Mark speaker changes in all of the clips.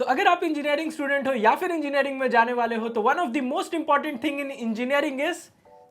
Speaker 1: सो अगर आप engineering student हो या फिर इंजीनियरिंग में जाने वाले हो तो one of the most important thing in engineering is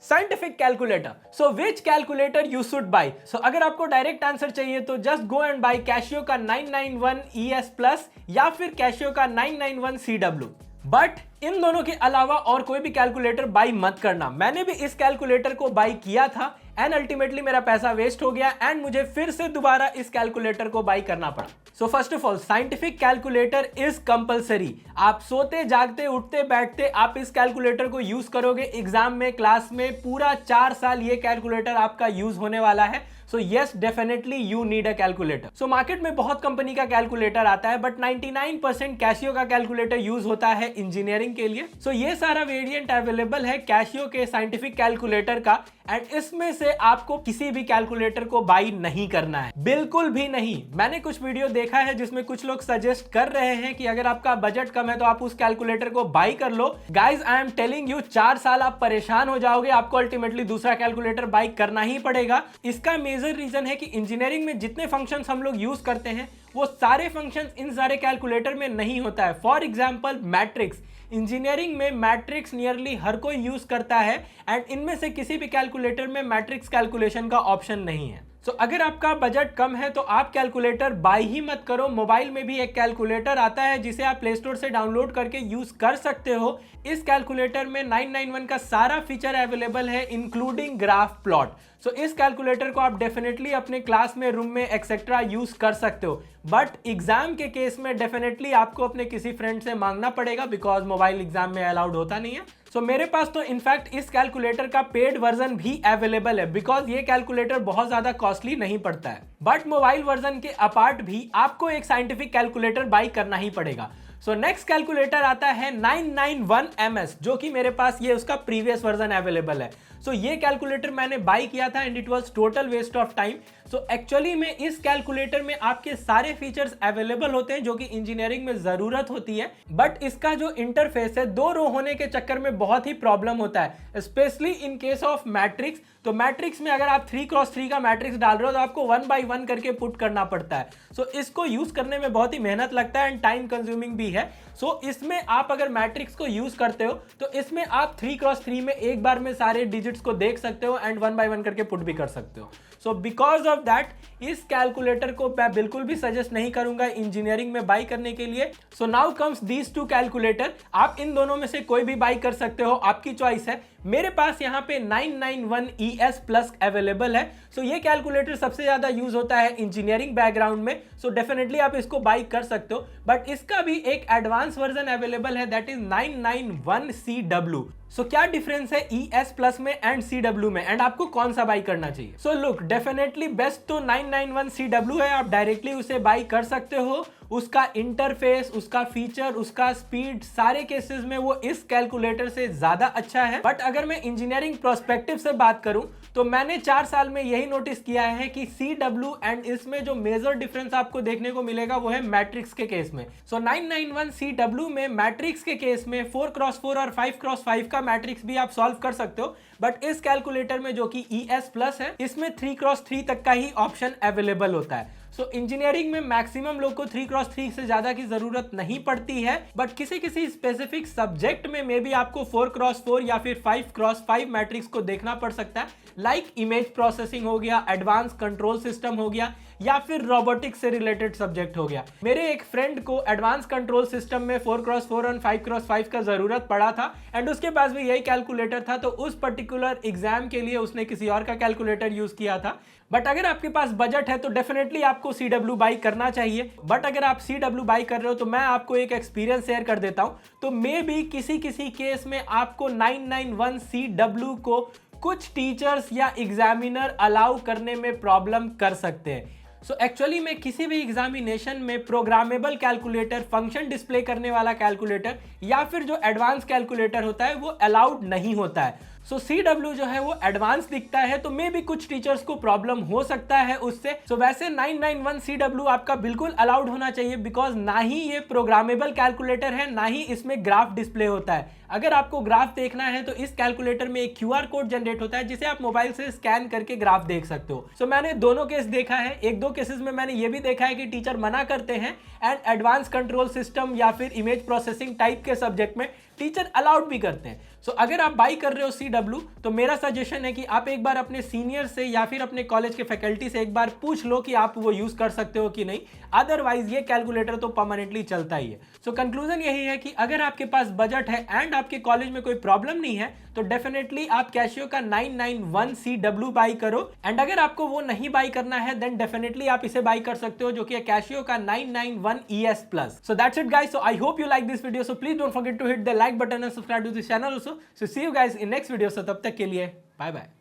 Speaker 1: scientific calculator. So which calculator you should buy? So अगर आपको डायरेक्ट आंसर चाहिए तो just go and buy Casio का 991 ES प्लस या फिर कैशियो का 991 CW. बट इन दोनों के अलावा और कोई भी कैलकुलेटर बाई मत करना. मैंने भी इस कैलकुलेटर को बाई किया था एंड अल्टीमेटली मेरा पैसा वेस्ट हो गया एंड मुझे फिर से दोबारा इस कैलकुलेटर को बाई करना पड़ा. So first of all, scientific calculator is compulsory. आप सोते जागते उठते बैठते आप इस कैलकुलेटर को यूज करोगे. एग्जाम में, क्लास में, पूरा 4 साल ये कैलकुलेटर आपका यूज होने वाला है. So yes, definitely you need a calculator. So market में बहुत कंपनी का कैलकुलेटर आता है बट 99% कैशियो का कैलकुलेटर यूज होता है इंजीनियरिंग के लिए. सो ये सारा वेरिएंट अवेलेबल है कैशियो के साइंटिफिक कैलकुलेटर का एंड इसमें से आपको किसी भी कैलकुलेटर को बाई नहीं करना है, बिल्कुल भी नहीं. मैंने कुछ वीडियो देखा है जिसमें कुछ लोग सजेस्ट कर रहे हैं कि अगर आपका बजट कम है तो आप उस कैलकुलेटर को बाई कर लो. Guys, I am telling you, 4 साल आप परेशान हो जाओगे. आपको अल्टीमेटली दूसरा कैलकुलेटर बाई करना ही पड़ेगा. इसका मेजर रीजन है कि इंजीनियरिंग में जितने फंक्शंस हम लोग यूज करते हैं वो सारे फंक्शंस इन सारे कैलकुलेटर में नहीं होता है. For example matrix. इंजीनियरिंग में मैट्रिक्स नियरली हर कोई यूज करता है एंड इनमें से किसी भी कैलकुलेटर में मैट्रिक्स कैलकुलेशन का ऑप्शन नहीं है. सो अगर आपका बजट कम है तो आप कैलकुलेटर बाय ही मत करो. मोबाइल में भी एक कैलकुलेटर आता है जिसे आप प्ले स्टोर से डाउनलोड करके यूज कर सकते हो. इस कैलकुलेटर में 991 का सारा फीचर अवेलेबल है इंक्लूडिंग ग्राफ प्लॉट. सो इस कैलकुलेटर को आप डेफिनेटली अपने क्लास में, रूम में एक्सेट्रा यूज कर सकते हो. बट एग्जाम के केस में डेफिनेटली आपको अपने किसी फ्रेंड से मांगना पड़ेगा बिकॉज मोबाइल एग्जाम में अलाउड होता नहीं है. सो मेरे पास तो इनफैक्ट इस कैलकुलेटर का पेड वर्जन भी अवेलेबल है बिकॉज ये कैलकुलेटर बहुत ज्यादा कॉस्टली नहीं पड़ता है. बट मोबाइल वर्जन के अपार्ट भी आपको एक साइंटिफिक कैलकुलेटर बाई करना ही पड़ेगा. सो नेक्स्ट कैलकुलेटर आता है 991 MS, जो कि मेरे पास ये उसका प्रीवियस वर्जन अवेलेबल है. सो ये कैलकुलेटर मैंने बाई किया था and it was total waste of time. So actually में इस कैलकुलेटर में आपके सारे फीचर्स अवेलेबल होते हैं जो कि इंजीनियरिंग में जरूरत होती है. बट इसका जो इंटरफेस है 2 रो होने के चक्कर में बहुत ही प्रॉब्लम होता है, specially in case of matrix. तो मैट्रिक्स में अगर आप 3x3 का मैट्रिक्स डाल रहे हो तो आपको 1 by 1 करके पुट करना पड़ता है. सो इसको यूज करने में बहुत ही मेहनत लगता है एंड टाइम कंज्यूमिंग भी है. सो इसमें आप अगर मैट्रिक्स को यूज करते हो तो इसमें आप 3x3 में एक बार में सारे डिजिट्स को देख सकते हो एंड 1 by 1 करके पुट भी कर सकते हो. सो बिकॉज ऑफ दैट इस कैलकुलेटर को मैं बिल्कुल भी सजेस्ट नहीं करूंगा इंजीनियरिंग में बाई करने के लिए. So now comes these 2 calculator. आप इन दोनों में से कोई भी बाई कर सकते हो, आपकी चॉइस है. मेरे पास यहाँ पे 991 ES प्लस अवेलेबल है. सो ये कैलकुलेटर सबसे ज्यादा यूज होता है इंजीनियरिंग बैकग्राउंड में. सो डेफिनेटली आप इसको बाई कर सकते हो. बट इसका भी एक एडवांस वर्जन अवेलेबल है दैट इज 991 CW. सो क्या डिफरेंस है ES प्लस में एंड CW में एंड आपको कौन सा बाई करना चाहिए? सो लुक, डेफिनेटली बेस्ट तो 991 CW है. आप डायरेक्टली उसे बाई कर सकते हो. उसका इंटरफेस, उसका फीचर, उसका स्पीड, सारे केसेस में वो इस कैलकुलेटर से ज्यादा अच्छा है. बट अगर मैं इंजीनियरिंग प्रोस्पेक्टिव से बात करूं तो मैंने 4 साल में यही नोटिस किया है कि CW एंड इसमें जो मेजर डिफरेंस आपको देखने को मिलेगा वो है मैट्रिक्स के केस में. सो 991 CW में मैट्रिक्स के केस में 4x4 और 5x5 का मैट्रिक्स भी आप सॉल्व कर सकते हो. बट इस कैलकुलेटर में जो कि ES प्लस है इसमें 3x3 तक का ही ऑप्शन अवेलेबल होता है. सो इंजीनियरिंग में मैक्सिमम लोग को 3x3 से ज्यादा की जरूरत नहीं पड़ती है. बट किसी किसी स्पेसिफिक सब्जेक्ट में मे बी आपको 4x4 या फिर 5x5 मैट्रिक्स को देखना पड़ सकता है. लाइक इमेज प्रोसेसिंग हो गया, एडवांस कंट्रोल सिस्टम हो गया या फिर रोबोटिक्स से रिलेटेड सब्जेक्ट हो गया. मेरे एक फ्रेंड को एडवांस कंट्रोल सिस्टम में 4x4 और 5x5 का जरूरत पड़ा था एंड उसके पास भी यही कैलकुलेटर था. तो उस पर्टिकुलर एग्जाम के लिए उसने किसी और का कैलकुलेटर यूज किया था. बट अगर आपके पास बजट है तो डेफिनेटली आपको CW बाई करना चाहिए. बट अगर आप CW बाई कर रहे हो तो मैं आपको एक एक्सपीरियंस शेयर कर देता हूं. तो मे बी किसी किसी केस में आपको 991 CW को कुछ टीचर्स या एग्जामिनर अलाउ करने में प्रॉब्लम कर सकते हैं. सो एक्चुअली में किसी भी एग्जामिनेशन में प्रोग्रामेबल कैलकुलेटर, फंक्शन डिस्प्ले करने वाला कैलकुलेटर या फिर जो एडवांस कैलकुलेटर होता है वो अलाउड नहीं होता है. सो CW जो है वो एडवांस दिखता है, तो मे भी कुछ टीचर्स को प्रॉब्लम हो सकता है उससे। सो वैसे 991 CW आपका बिल्कुल अलाउड होना चाहिए, बिकॉज ना ही ये प्रोग्रामेबल कैलकुलेटर है, ना ही इसमें ग्राफ डिस्प्ले होता है। अगर आपको ग्राफ देखना है तो इस कैलकुलेटर में एक QR कोड जनरेट होता है जिसे आप मोबाइल से स्कैन करके ग्राफ देख सकते हो। सो मैंने दोनों केस देखा है, एक दो केसेस में मैंने ये भी देखा है कि टीचर मना करते हैं एंड एडवांस कंट्रोल सिस्टम या फिर इमेज प्रोसेसिंग टाइप के सब्जेक्ट में टीचर अलाउड भी करते हैं। सो अगर आप बाई कर रहे हो CW, तो मेरा सजेशन है कि आप एक बार अपने सीनियर से या फिर अपने कॉलेज के फैकल्टी से एक बार पूछ लो कि आप वो यूज कर सकते हो कि नहीं, अदरवाइज ये कैलकुलेटर तो परमानेंटली चलता ही है। सो कंक्लूजन यही है कि अगर आपके पास बजट है एंड आपके कॉलेज में कोई प्रॉब्लम नहीं है, तो डेफिनेटली आप कैशियो का 991 CW बाई करो। एंड अगर आपको वो नहीं बाई करना है, देन डेफिनेटली आप इसे बाई कर सकते हो, जो कि है कैशियो का 991 ES Plus। So that's it guys, so I hope you like this video. So please don't forget to hit the like button and subscribe to this channel also. So see you guys in next video. So तब तक के लिए bye bye.